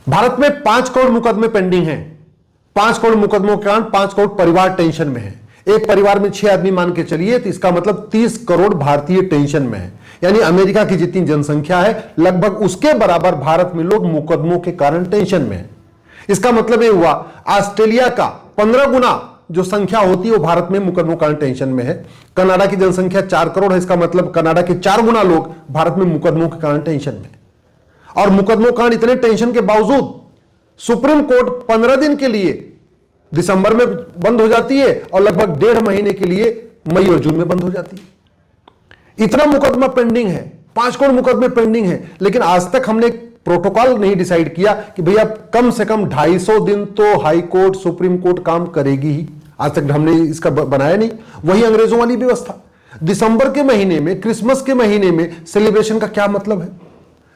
भारत में 5 करोड़ मुकदमे पेंडिंग हैं। 5 करोड़ मुकदमों के कारण 5 करोड़ परिवार टेंशन में है। एक परिवार में 6 आदमी मान के चलिए तो इसका मतलब 30 करोड़ भारतीय टेंशन में है। यानी अमेरिका की जितनी जनसंख्या है लगभग उसके बराबर भारत में लोग मुकदमों के कारण टेंशन में है। इसका मतलब यह हुआ ऑस्ट्रेलिया का 15 गुना जो संख्या होती है वो भारत में मुकदमों के कारण टेंशन में है। कनाडा की जनसंख्या 4 करोड़ है, इसका मतलब कनाडा के 4 गुना लोग भारत में मुकदमों के कारण टेंशन में। और मुकदमों के कारण इतने टेंशन के बावजूद सुप्रीम कोर्ट 15 दिन के लिए दिसंबर में बंद हो जाती है और लगभग 1.5 महीने के लिए मई और जून में बंद हो जाती है। इतना मुकदमा पेंडिंग है, 5 करोड़ मुकदमे पेंडिंग है। लेकिन आज तक हमने प्रोटोकॉल नहीं डिसाइड किया कि भैया कम से कम 250 दिन तो हाई कोर्ट सुप्रीम कोर्ट काम करेगी ही। आज तक हमने इसका बनाया नहीं। वही अंग्रेजों वाली व्यवस्था, दिसंबर के महीने में, क्रिसमस के महीने में सेलिब्रेशन का क्या मतलब है?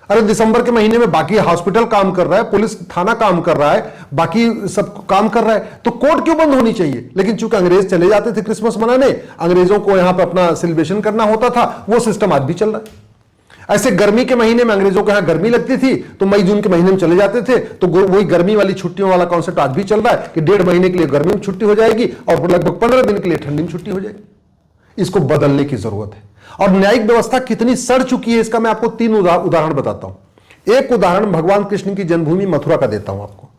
अरे दिसंबर के महीने में बाकी हॉस्पिटल काम कर रहा है, पुलिस थाना काम कर रहा है, बाकी सब काम कर रहा है, तो कोर्ट क्यों बंद होनी चाहिए? लेकिन चूंकि अंग्रेज चले जाते थे क्रिसमस मनाने, अंग्रेजों को यहां पर अपना सेलिब्रेशन करना होता था, वो सिस्टम आज भी चल रहा है। ऐसे गर्मी के महीने में अंग्रेजों को यहां गर्मी लगती थी तो मई जून के महीने में चले जाते थे, तो वही गर्मी वाली छुट्टियों वाला कॉन्सेप्ट आज भी चल रहा है कि 1.5 महीने के लिए गर्मी में छुट्टी हो जाएगी और लगभग 15 दिन के लिए ठंडी में छुट्टी हो जाएगी। इसको बदलने की जरूरत है। और न्यायिक व्यवस्था कितनी सड़ चुकी है इसका मैं आपको 3 उदाहरण बताता हूं। एक उदाहरण भगवान कृष्ण की जन्मभूमि मथुरा का देता हूं आपको।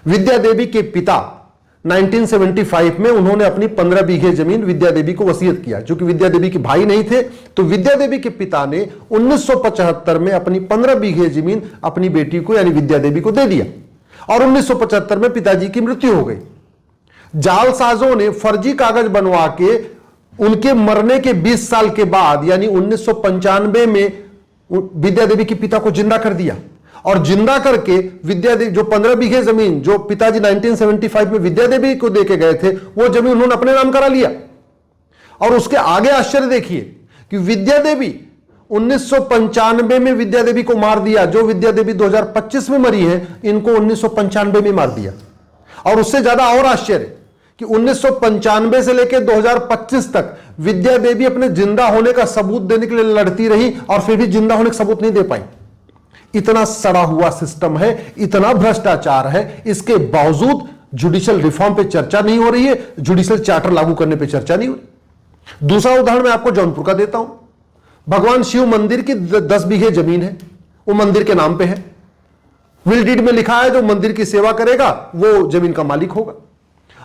विद्या देवी के पिता 1975 में उन्होंने अपनी 15 बीघे जमीन विद्या देवी को वसीयत किया। क्योंकि विद्या देवी के भाई नहीं थे तो विद्या देवी के पिता ने 1975 में अपनी 15 बीघे जमीन अपनी बेटी को यानी विद्या देवी को दे दिया और 1975 में पिताजी की मृत्यु हो गई। जालसाजों ने फर्जी कागज बनवा के उनके मरने के 20 साल के बाद यानी 1995 में विद्या देवी के पिता को जिंदा कर दिया और जिंदा करके विद्या देवी जो 15 बीघे जमीन जो पिताजी 1975 में विद्या देवी को देके गए थे वो जमीन उन्होंने अपने नाम करा लिया। और उसके आगे आश्चर्य देखिए कि विद्या देवी 1995 में विद्या देवी को मार दिया। जो विद्या देवी 2025 में मरी है इनको 1995 में मार दिया। और उससे ज्यादा और आश्चर्य कि 1995 से लेकर 2025 तक विद्या देवी अपने जिंदा होने का सबूत देने के लिए लड़ती रही और फिर भी जिंदा होने का सबूत नहीं दे पाई। इतना सड़ा हुआ सिस्टम है, इतना भ्रष्टाचार है, इसके बावजूद जुडिशियल रिफॉर्म पे चर्चा नहीं हो रही है, जुडिशियल चार्टर लागू करने पे चर्चा नहीं हो रही। दूसरा उदाहरण मैं आपको जौनपुर का देता हूं। भगवान शिव मंदिर की 10 बीघे जमीन है, वो मंदिर के नाम पे है। विल डीड में लिखा है जो मंदिर की सेवा करेगा वो जमीन का मालिक होगा।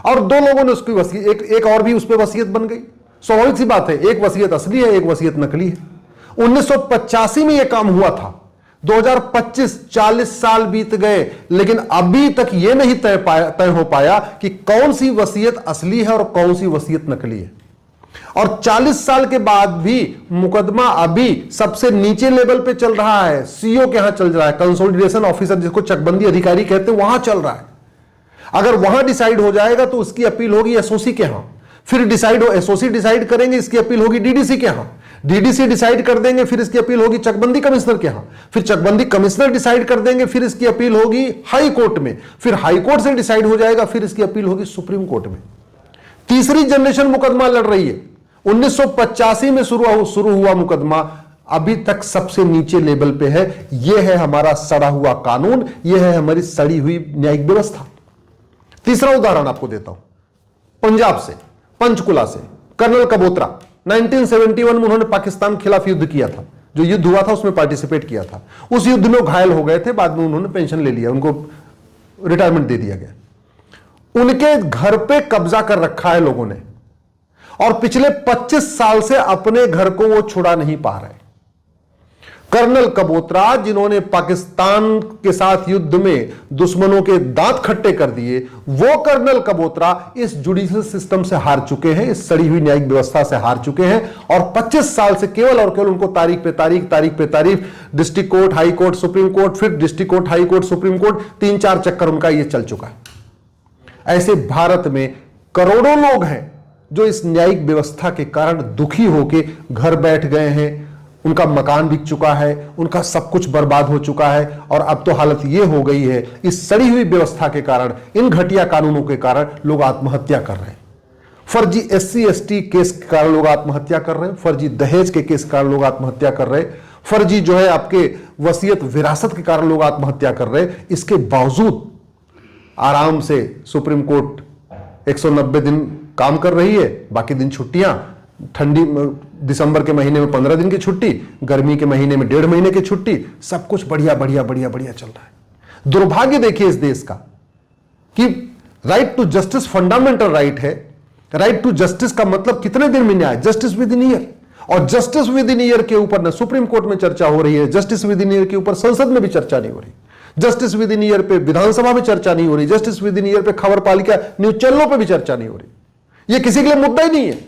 और 2 लोगों ने उसकी वसीयत, एक और भी उस पर वसीयत बन गई। स्वाभाविक सी बात है, एक वसीयत असली है, एक वसीयत नकली है। 1985 में यह काम हुआ था, 2025 40 साल बीत गए लेकिन अभी तक यह नहीं तय हो पाया कि कौन सी वसीयत असली है और कौन सी वसीयत नकली है। और 40 साल के बाद भी मुकदमा अभी सबसे नीचे लेवल पे चल रहा है, सीओ के यहां चल रहा है, कंसोलिडेशन ऑफिसर जिसको चकबंदी अधिकारी कहते हैं वहां चल रहा है। अगर वहां डिसाइड हो जाएगा तो उसकी अपील होगी एसओसी के यहां, फिर डिसाइड हो एसओसी डिसाइड करेंगे, इसकी अपील होगी डीडीसी के यहां, डीडीसी डिसाइड कर देंगे, फिर इसकी अपील होगी चकबंदी कमिश्नर के यहां, फिर चकबंदी कमिश्नर डिसाइड कर देंगे, फिर इसकी अपील होगी हाई कोर्ट में, फिर हाई कोर्ट से डिसाइड हो जाएगा, फिर इसकी अपील होगी सुप्रीम कोर्ट में। तीसरी जनरेशन मुकदमा लड़ रही है। 1985 में शुरू हुआ मुकदमा अभी तक सबसे नीचे लेवल पे है। यह है हमारा सड़ा हुआ कानून, यह है हमारी सड़ी हुई न्यायिक व्यवस्था। तीसरा उदाहरण आपको देता हूं, पंजाब से, पंचकुला से कर्नल कबोत्रा 1971 में उन्होंने पाकिस्तान के खिलाफ युद्ध किया था। जो युद्ध हुआ था उसमें पार्टिसिपेट किया था। उस युद्ध में घायल हो गए थे, बाद में उन्होंने पेंशन ले लिया, उनको रिटायरमेंट दे दिया गया। उनके घर पे कब्जा कर रखा है लोगों ने और पिछले 25 साल से अपने घर को वो छुड़ा नहीं पा रहे। कर्नल कबोत्रा जिन्होंने पाकिस्तान के साथ युद्ध में दुश्मनों के दांत खट्टे कर दिए, वो कर्नल कबोत्रा इस जुडिशियल सिस्टम से हार चुके हैं, इस सड़ी हुई न्यायिक व्यवस्था से हार चुके हैं। और 25 साल से केवल और केवल उनको तारीख पे तारीख district court, high court, supreme court, फिर district court, high court, supreme court, 3-4 चक्कर उनका ये चल चुका है। ऐसे भारत में करोड़ों लोग हैं जो इस न्यायिक व्यवस्था के कारण दुखी होकर घर बैठ गए हैं। उनका मकान बिक चुका है, उनका सब कुछ बर्बाद हो चुका है और अब तो हालत यह हो गई है इस सड़ी हुई व्यवस्था के कारण, इन घटिया कानूनों के कारण लोग आत्महत्या कर रहे हैं। फर्जी SC ST केस के कारण लोग आत्महत्या कर रहे हैं, फर्जी दहेज के केस के कारण लोग आत्महत्या कर रहे हैं, फर्जी जो है आपके वसीयत विरासत के कारण लोग आत्महत्या कर रहे हैं। इसके बावजूद आराम से सुप्रीम कोर्ट 190 दिन काम कर रही है, बाकी दिन छुट्टियां, ठंडी दिसंबर के महीने में 15 दिन की छुट्टी, गर्मी के महीने में 1.5 महीने की छुट्टी, सब कुछ बढ़िया बढ़िया बढ़िया बढ़िया चल रहा है। दुर्भाग्य देखिए इस देश का कि right to justice fundamental right है। राइट टू जस्टिस का मतलब कितने दिन में न्याय, जस्टिस विद इन ईयर, और जस्टिस विद इन ईयर के ऊपर ना सुप्रीम कोर्ट में चर्चा हो रही है, जस्टिस विद इन ईयर के ऊपर संसद में भी चर्चा नहीं हो रही, जस्टिस विद इन ईयर पे विधानसभा में चर्चा नहीं हो रही, जस्टिस विद इन ईयर पे खबर पालिका न्यूज चैनलों पे भी चर्चा नहीं हो रही। ये किसी के लिए मुद्दा ही नहीं है।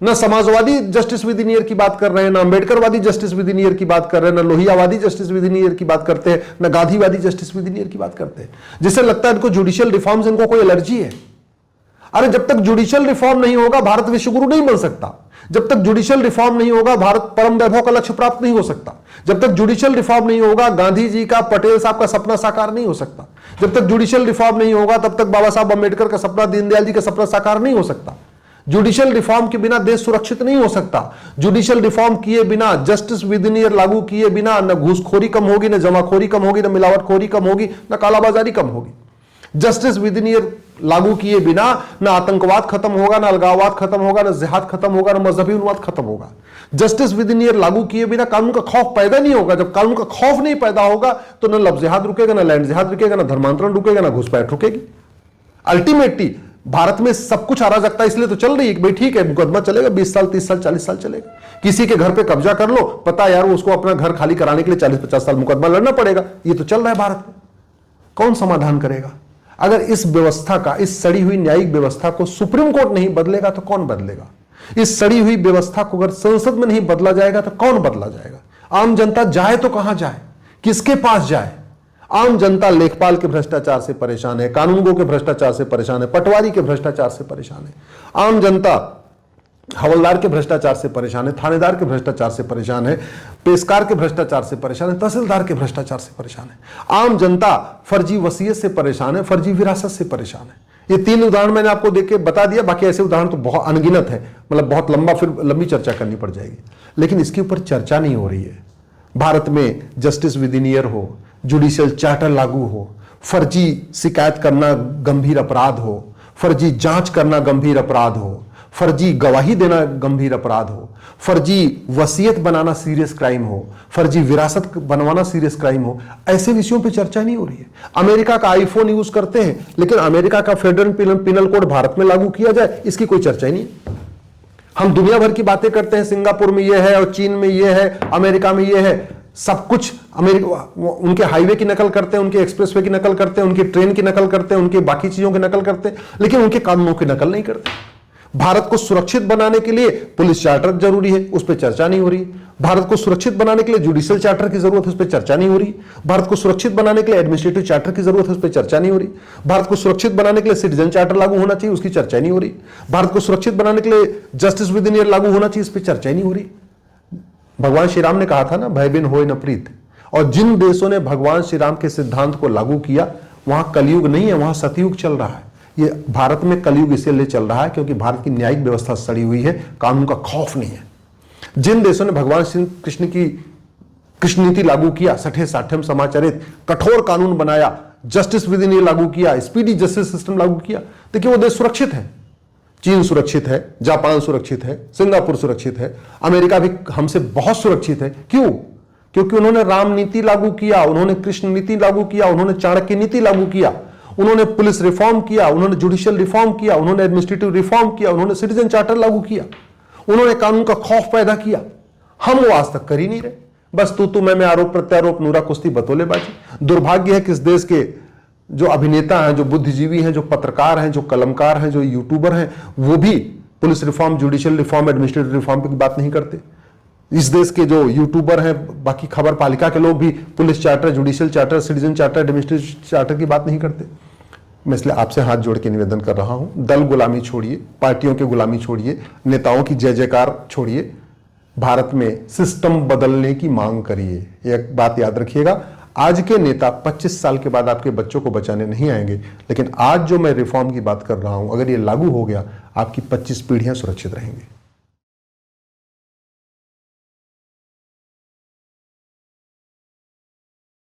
ना Samajwadi justice within year की बात कर रहे हैं, ना अंबेडकरवादी जस्टिस विद इन ईयर की बात कर रहे हैं, ना लोहियावादी जस्टिस विद इन ईयर की बात करते हैं, ना गांधीवादी जस्टिस विद इन ईयर की बात करते हैं। जिससे लगता है इनको जुडिशियल रिफॉर्म से इनको कोई एलर्जी है। अरे जब तक जुडिशियल रिफॉर्म नहीं होगा भारत विश्वगुरु नहीं बन सकता। जब तक जुडिशियल रिफॉर्म नहीं होगा भारत परम वैभव का लक्ष्य प्राप्त नहीं हो सकता। जब तक जुडिशियल रिफॉर्म नहीं होगा गांधी जी का, पटेल साहब का सपना साकार नहीं हो सकता। जब तक जुडिशियल रिफॉर्म नहीं होगा तब तक बाबा साहब अंबेडकर का सपना, दीनदयाल जी का सपना साकार नहीं हो सकता। जुडिशियल रिफॉर्म के बिना देश सुरक्षित नहीं हो सकता। जुडिशियल रिफॉर्म किए बिना, जस्टिस विद इन ईयर लागू किए बिना न घूसखोरी कम होगी, न जमाखोरी कम होगी, न मिलावटखोरी कम होगी, न कालाबाजारी कम होगी। जस्टिस विद इन ईयर लागू किए बिना न आतंकवाद खत्म होगा, न अलगाववाद खत्म होगा, न जिहाद खत्म होगा, न मजहबी उन्माद खत्म होगा। जस्टिस विद इन ईयर लागू किए बिना कानून का खौफ पैदा नहीं होगा। जब कानून का खौफ नहीं पैदा होगा तो न लव जिहाद रुकेगा, न लैंड जिहाद रुकेगा, न धर्मांतरण रुकेगा, न घुसपैठ रुकेगी। अल्टीमेटली भारत में सब कुछ अराजकता इसलिए तो चल रही है कि भाई ठीक है मुकदमा चलेगा 20 साल 30 साल 40 साल चलेगा। किसी के घर पे कब्जा कर लो, पता यार उसको अपना घर खाली कराने के लिए 40-50 साल मुकदमा लड़ना पड़ेगा। ये तो चल रहा है भारत में। कौन समाधान करेगा? अगर इस व्यवस्था का, इस सड़ी हुई न्यायिक व्यवस्था को सुप्रीम कोर्ट नहीं बदलेगा तो कौन बदलेगा? इस सड़ी हुई व्यवस्था को अगर संसद में नहीं बदला जाएगा तो कौन बदला जाएगा? आम जनता जाए तो कहां जाए, किसके पास जाए? आम जनता लेखपाल के भ्रष्टाचार से परेशान है, कानूनगो के भ्रष्टाचार से परेशान है, पटवारी के भ्रष्टाचार से परेशान है। आम जनता हवलदार के भ्रष्टाचार से परेशान है, थानेदार के भ्रष्टाचार से परेशान है, पेशकार के भ्रष्टाचार से परेशान है, तहसीलदार के भ्रष्टाचार से परेशान है। आम जनता फर्जी वसीयत से परेशान है, फर्जी विरासत से परेशान है। ये 3 उदाहरण मैंने आपको देके बता दिया, बाकी ऐसे उदाहरण तो बहुत अनगिनत है, मतलब बहुत लंबा, फिर लंबी चर्चा करनी पड़ जाएगी। लेकिन इसके ऊपर चर्चा नहीं हो रही है। भारत में जस्टिस विद इन ईयर हो, जुडिशियल चार्टर लागू हो, फर्जी शिकायत करना गंभीर अपराध हो, फर्जी जांच करना गंभीर अपराध हो, फर्जी गवाही देना गंभीर अपराध हो, फर्जी वसीयत बनाना सीरियस क्राइम हो, फर्जी विरासत बनवाना सीरियस क्राइम हो, ऐसे विषयों पे चर्चा नहीं हो रही है। अमेरिका का आईफोन यूज करते हैं, लेकिन अमेरिका का फेडरल पिनल कोड भारत में लागू किया जाए इसकी कोई चर्चा ही नहीं है। हम दुनिया भर की बातें करते हैं, सिंगापुर में यह है और चीन में यह है, अमेरिका में यह है, सब कुछ अमेरिका, उनके हाईवे की नकल करते हैं, उनके एक्सप्रेसवे की नकल करते हैं, उनकी ट्रेन की नकल करते हैं, उनके बाकी चीजों की नकल करते हैं, लेकिन उनके कानूनों की नकल नहीं करते। भारत को सुरक्षित बनाने के लिए पुलिस चार्टर जरूरी है, उस पर चर्चा नहीं हो रही। भारत को सुरक्षित बनाने के लिए जुडिशियल चार्टर की जरूरत है, उस पर चर्चा नहीं हो रही। भारत को सुरक्षित बनाने के लिए एडमिनिस्ट्रेटिव चार्टर की जरूरत है, उस पर चर्चा नहीं हो रही। भारत को सुरक्षित बनाने के लिए सिटीजन चार्टर लागू होना चाहिए, उसकी चर्चा नहीं हो रही। भारत को सुरक्षित बनाने के लिए जस्टिस विद इन ईयर लागू होना चाहिए, इस पर चर्चा नहीं हो रही। भगवान श्री राम ने कहा था ना, भय बिन होय न प्रीत। और जिन देशों ने भगवान श्री राम के सिद्धांत को लागू किया वहां कलयुग नहीं है, वहां सतयुग चल रहा है। ये भारत में कलयुग इसलिए चल रहा है क्योंकि भारत की न्यायिक व्यवस्था सड़ी हुई है, कानून का खौफ नहीं है। जिन देशों ने भगवान श्री कृष्ण की कृष्ण नीति लागू किया, सठे साठ्यम समाचरित, कठोर कानून बनाया, जस्टिस विद इन ईयर लागू किया, स्पीडी जस्टिस सिस्टम लागू किया, देखिए वो देश सुरक्षित है। चीन सुरक्षित है, जापान सुरक्षित है, सिंगापुर सुरक्षित है, अमेरिका भी हमसे बहुत सुरक्षित है। क्यों? क्योंकि उन्होंने राम नीति लागू किया, उन्होंने कृष्ण नीति लागू किया, उन्होंने चाणक्य नीति लागू किया, उन्होंने पुलिस रिफॉर्म किया, उन्होंने जुडिशियल रिफॉर्म किया, उन्होंने एडमिनिस्ट्रेटिव रिफॉर्म किया, उन्होंने सिटीजन चार्टर लागू किया, उन्होंने कानून का खौफ पैदा किया। हम वो आज तक कर ही नहीं रहे, बस तू मैं आरोप प्रत्यारोप, नूरा कुश्ती, बतौलेबाजी। दुर्भाग्य है कि इस देश के जो अभिनेता हैं, जो बुद्धिजीवी हैं, जो पत्रकार हैं, जो कलमकार हैं, जो यूट्यूबर हैं, वो भी police reform, judicial reform, administrative reform की बात नहीं करते। इस देश के जो यूट्यूबर हैं, बाकी खबर पालिका के लोग भी police charter, judicial charter, citizen charter, administrative charter की बात नहीं करते। मैं इसलिए आपसे हाथ जोड़ के निवेदन कर रहा हूं, दल गुलामी छोड़िए, पार्टियों की गुलामी छोड़िए, नेताओं की जय जयकार छोड़िए, भारत में सिस्टम बदलने की मांग करिए। एक बात याद रखिएगा, आज के नेता 25 साल के बाद आपके बच्चों को बचाने नहीं आएंगे, लेकिन आज जो मैं रिफॉर्म की बात कर रहा हूं, अगर ये लागू हो गया, आपकी 25 पीढ़ियां सुरक्षित रहेंगी।